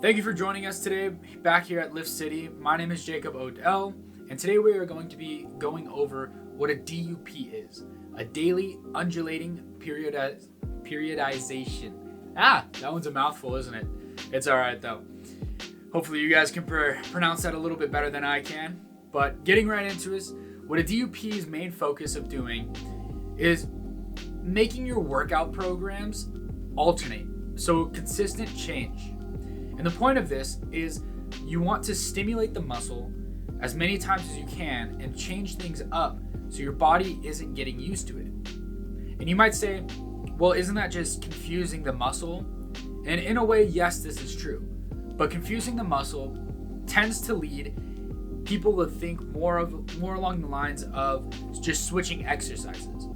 Thank you for joining us today back here at Lift City. My name is Jacob Odell, and today we are going to be going over what a DUP is, a Daily Undulating Periodization. That one's a mouthful, isn't it? It's all right, though. Hopefully you guys can pronounce that a little bit better than I can. But getting right into it, what a DUP's main focus of doing is making your workout programs alternate, so consistent change. And the point of this is you want to stimulate the muscle as many times as you can and change things up so your body isn't getting used to it. And you might say, well, isn't that just confusing the muscle? And in a way, yes, this is true. But confusing the muscle tends to lead people to think more along the lines of just switching exercises.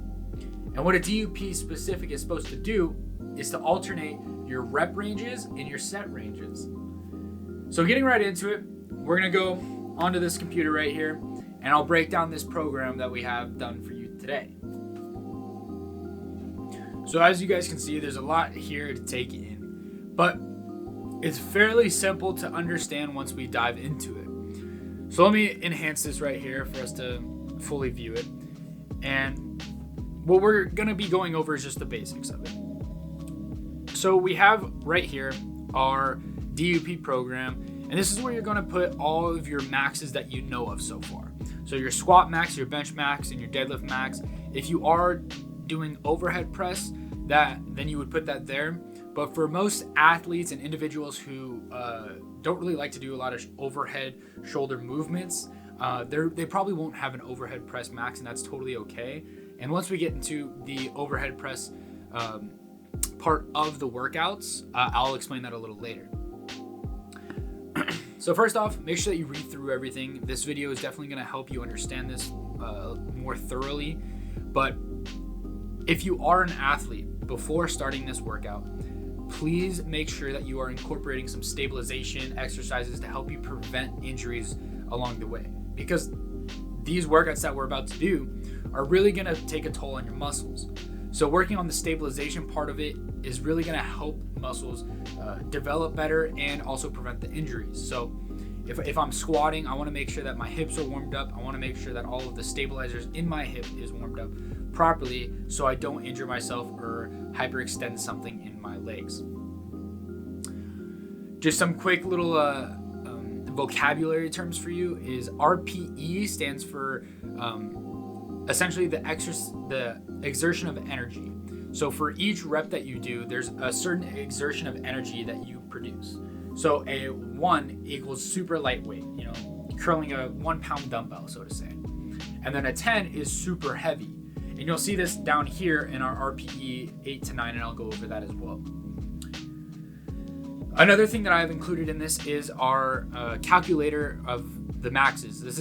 And what a DUP specific is supposed to do is to alternate your rep ranges and your set ranges. So getting right into it, we're gonna go onto this computer right here, and I'll break down this program that we have done for you today. So as you guys can see, there's a lot here to take in, but it's fairly simple to understand once we dive into it. So let me enhance this right here for us to fully view it. And what we're gonna be going over is just the basics of it. So we have right here our DUP program, and this is where you're gonna put all of your maxes that you know of so far. So your squat max, your bench max, and your deadlift max. If you are doing overhead press, then you would put that there. But for most athletes and individuals who don't really like to do a lot of overhead shoulder movements, they probably won't have an overhead press max, and that's totally okay. And once we get into the overhead press part of the workouts, I'll explain that a little later. So first off, make sure that you read through everything. This video is definitely going to help you understand this more thoroughly. But if you are an athlete, before starting this workout, please make sure that you are incorporating some stabilization exercises to help you prevent injuries along the way. Because these workouts that we're about to do are really going to take a toll on your muscles. So working on the stabilization part of it is really going to help muscles develop better and also prevent the injuries. So if I'm squatting, I want to make sure that my hips are warmed up. I want to make sure that all of the stabilizers in my hip is warmed up properly so I don't injure myself or hyperextend something in my legs. Just some quick little vocabulary terms for you is RPE stands for essentially the exertion of energy. So for each rep that you do, there's a certain exertion of energy that you produce. So a 1 equals super lightweight, curling a 1 pound dumbbell, so to say. And then a 10 is super heavy. And you'll see this down here in our RPE 8 to 9, and I'll go over that as well. Another thing that I have included in this is our calculator of the maxes. This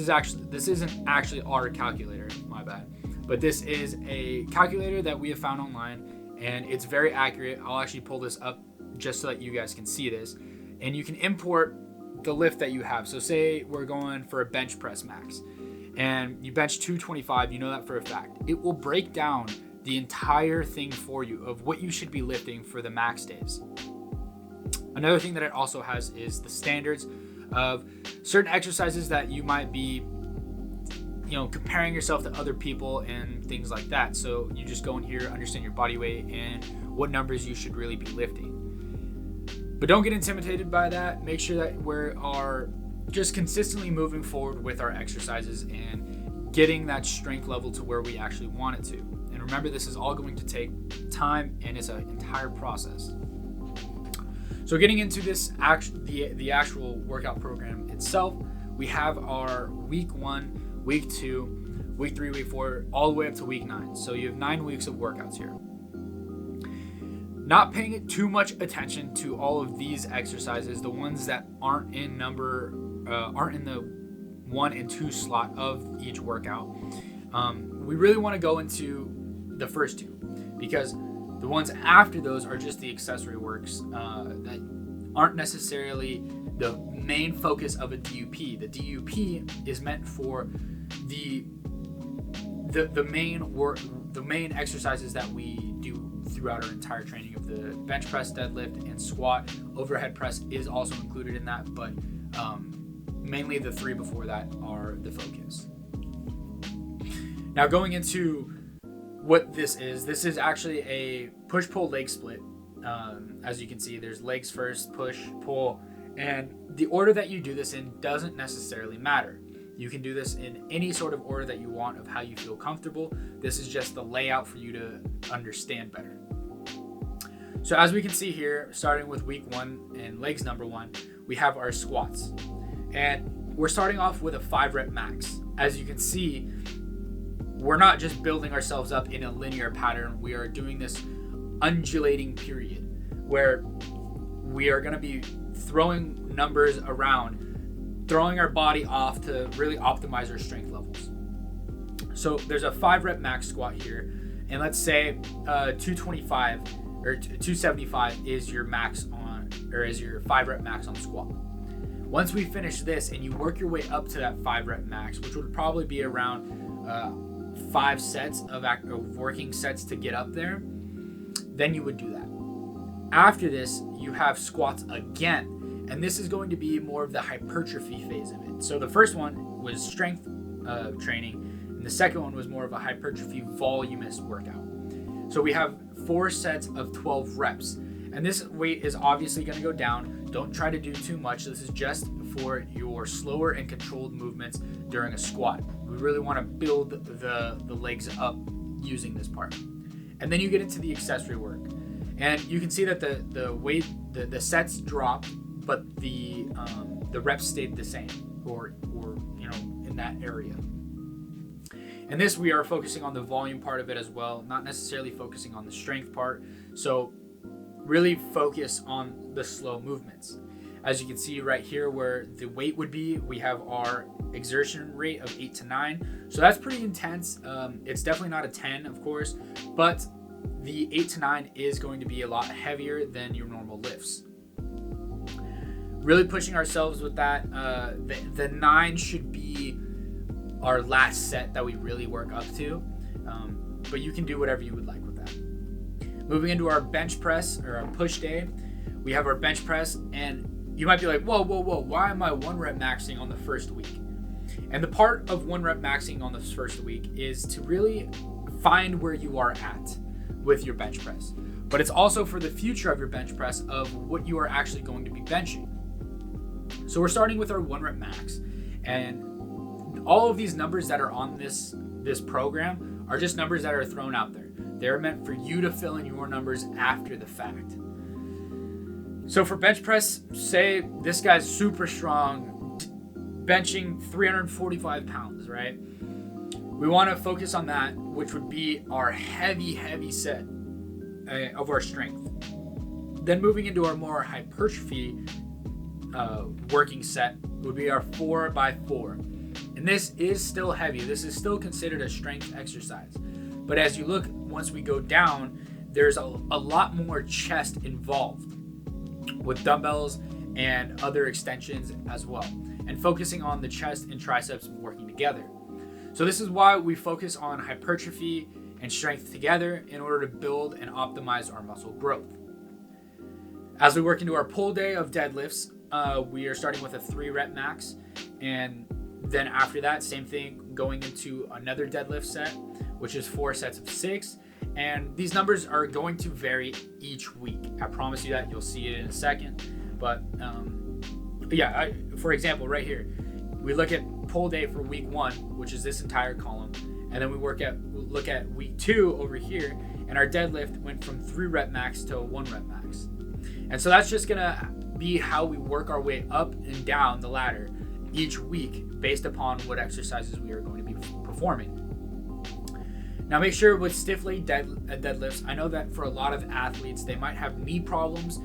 isn't actually our calculator, my bad. But this is a calculator that we have found online, and it's very accurate. I'll actually pull this up just so that you guys can see this. And you can import the lift that you have. So say we're going for a bench press max, and you bench 225, you know that for a fact. It will break down the entire thing for you of what you should be lifting for the max days. Another thing that it also has is the standards of certain exercises that you might be comparing yourself to other people and things like that. So you just go in here, understand your body weight and what numbers you should really be lifting. But don't get intimidated by that. Make sure that we are just consistently moving forward with our exercises and getting that strength level to where we actually want it to. And remember, this is all going to take time, and it's an entire process. So getting into this the actual workout program itself, we have our week 1, week 2, week 3, week 4, all the way up to week 9. So you have 9 weeks of workouts here. Not paying too much attention to all of these exercises, the ones that aren't in the 1 and 2 slot of each workout. We really want to go into the first 2, because the ones after those are just the accessory works that aren't necessarily the main focus of a DUP. The DUP is meant for the main exercises that we do throughout our entire training of the bench press, deadlift, and squat. Overhead press is also included in that, but mainly the 3 before that are the focus. Now going into what this is actually a push-pull leg split. As you can see, there's legs first, push, pull, and the order that you do this in doesn't necessarily matter. You can do this in any sort of order that you want of how you feel comfortable. This is just the layout for you to understand better. So as we can see here, starting with week 1 and legs number 1, we have our squats. And we're starting off with a 5 rep max. As you can see, we're not just building ourselves up in a linear pattern. We are doing this undulating period where we are going to be throwing numbers around, throwing our body off to really optimize our strength levels. So there's a 5 rep max squat here, and let's say 225 or 275 is your max on, or is your 5 rep max on the squat. Once we finish this and you work your way up to that 5 rep max, which would probably be around 5 sets of working sets to get up there, then you would do that. After this, you have squats again, and this is going to be more of the hypertrophy phase of it. So the first one was strength training, and the second one was more of a hypertrophy voluminous workout. So we have 4 sets of 12 reps, and this weight is obviously going to go down. Don't try to do too much. This is just for your slower and controlled movements during a squat. We really want to build the legs up using this part. And then you get into the accessory work. And you can see that the weight, the sets dropped, but the reps stayed the same, or in that area. And this, we are focusing on the volume part of it as well, not necessarily focusing on the strength part. So really focus on the slow movements. As you can see right here where the weight would be, we have our exertion rate of 8 to 9. So that's pretty intense. It's definitely not a 10, of course, but the 8 to 9 is going to be a lot heavier than your normal lifts. Really pushing ourselves with that. The 9 should be our last set that we really work up to, but you can do whatever you would like with that. Moving into our bench press or our push day, we have our bench press, and you might be like, whoa, why am I 1 rep maxing on the first week? And the part of 1 rep maxing on the first week is to really find where you are at with your bench press. But it's also for the future of your bench press of what you are actually going to be benching. So we're starting with our 1 rep max, and all of these numbers that are on this program are just numbers that are thrown out there. They're meant for you to fill in your numbers after the fact. So for bench press, say this guy's super strong, benching 345 pounds, right? We want to focus on that, which would be our heavy set of our strength. Then moving into our more hypertrophy working set would be our 4x4. And this is still heavy. This is still considered a strength exercise. But as you look, once we go down, there's a lot more chest involved with dumbbells and other extensions as well, and focusing on the chest and triceps working together. So this is why we focus on hypertrophy and strength together in order to build and optimize our muscle growth. As we work into our pull day of deadlifts, we are starting with a 3 rep max, and then after that, same thing, going into another deadlift set, which is 4 sets of 6. And these numbers are going to vary each week. I promise you that. You'll see it in a second. But for example, right here, we look at pull day for week 1, which is this entire column. And then we look at week 2 over here, and our deadlift went from 3 rep max to a 1 rep max. And so that's just gonna be how we work our way up and down the ladder each week based upon what exercises we are going to be performing. Now make sure with stiff leg deadlifts, I know that for a lot of athletes, they might have knee problems.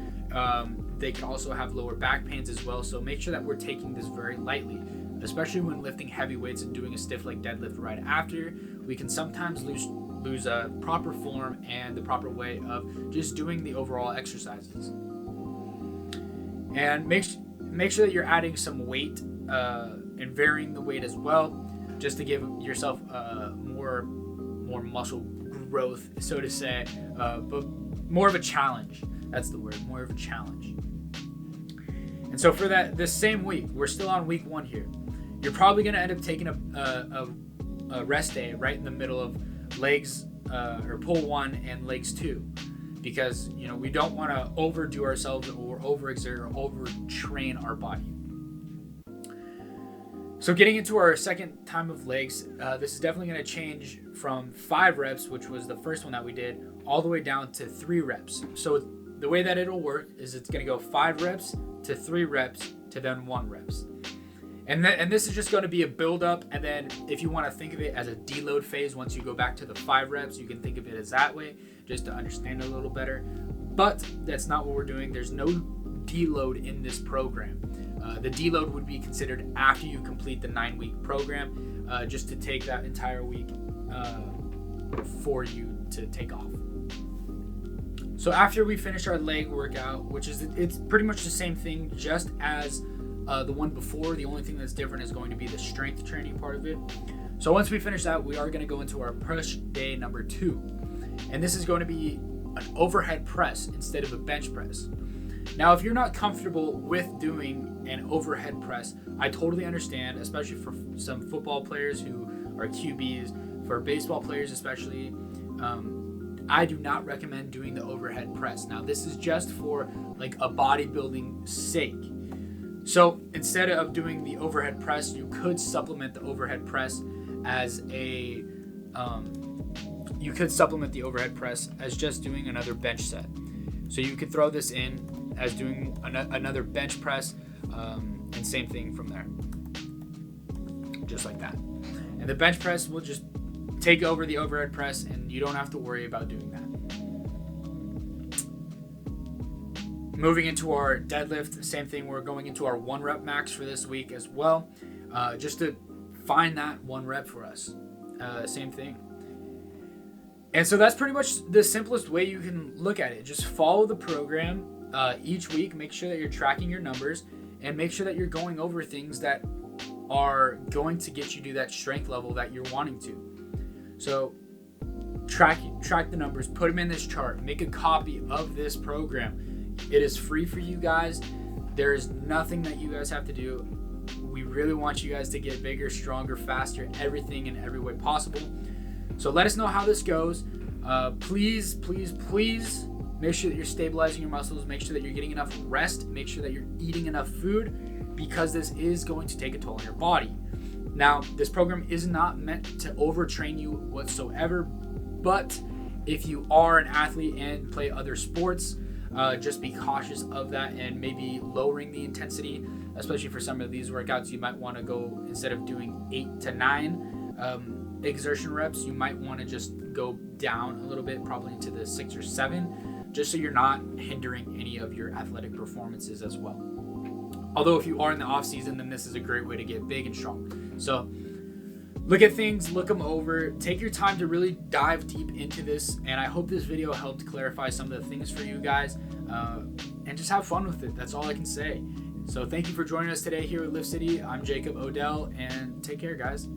They can also have lower back pains as well. So make sure that we're taking this very lightly, especially when lifting heavy weights and doing a stiff leg deadlift right after. We can sometimes lose a proper form and the proper way of just doing the overall exercises. And make sure that you're adding some weight and varying the weight as well, just to give yourself more muscle growth, so to say, but more of a challenge. That's the word, more of a challenge. And so for this same week, we're still on week 1 here. You're probably going to end up taking a rest day right in the middle of legs or pull 1 and legs 2, because we don't want to overdo ourselves or overexert or overtrain our body. So getting into our second time of legs, this is definitely going to change from 5 reps, which was the first one that we did, all the way down to 3 reps. So the way that it'll work is it's going to go 5 reps to 3 reps to then 1 reps. And this is just going to be a build up, and then if you want to think of it as a deload phase, once you go back to the 5 reps, you can think of it as that way, just to understand it a little better. But that's not what we're doing. There's no deload in this program. The deload would be considered after you complete the 9-week program, just to take that entire week for you to take off. So after we finish our leg workout, it's pretty much the same thing just as the one before. The only thing that's different is going to be the strength training part of it. So once we finish that, we are going to go into our push day number 2. And this is going to be an overhead press instead of a bench press. Now, if you're not comfortable with doing an overhead press, I totally understand, especially for some football players who are QBs, for baseball players especially. I do not recommend doing the overhead press. Now, this is just for like a bodybuilding sake. So instead of doing the overhead press, you could supplement the overhead press as just doing another bench set. So you could throw this in as doing another bench press, and same thing from there, just like that. And the bench press will just take over the overhead press, and you don't have to worry about doing that. Moving into our deadlift, same thing. We're going into our 1 rep max for this week as well, just to find that 1 rep for us. Same thing. And so that's pretty much the simplest way you can look at it. Just follow the program each week. Make sure that you're tracking your numbers, and make sure that you're going over things that are going to get you to that strength level that you're wanting to. So track the numbers, put them in this chart, make a copy of this program. It is free for you guys. There is nothing that you guys have to do. We really want you guys to get bigger, stronger, faster, everything in every way possible. So let us know how this goes. Please make sure that you're stabilizing your muscles. Make sure that you're getting enough rest. Make sure that you're eating enough food, because this is going to take a toll on your body. Now, this program is not meant to overtrain you whatsoever, but if you are an athlete and play other sports, just be cautious of that and maybe lowering the intensity, especially for some of these workouts. You might want to go, instead of doing 8 to 9 exertion reps, you might want to just go down a little bit, probably into the 6 or 7, just so you're not hindering any of your athletic performances as well. Although if you are in the off season, then this is a great way to get big and strong. So look at things, look them over, take your time to really dive deep into this. And I hope this video helped clarify some of the things for you guys, and just have fun with it. That's all I can say. So thank you for joining us today here at Lift City. I'm Jacob Odell, and take care, guys.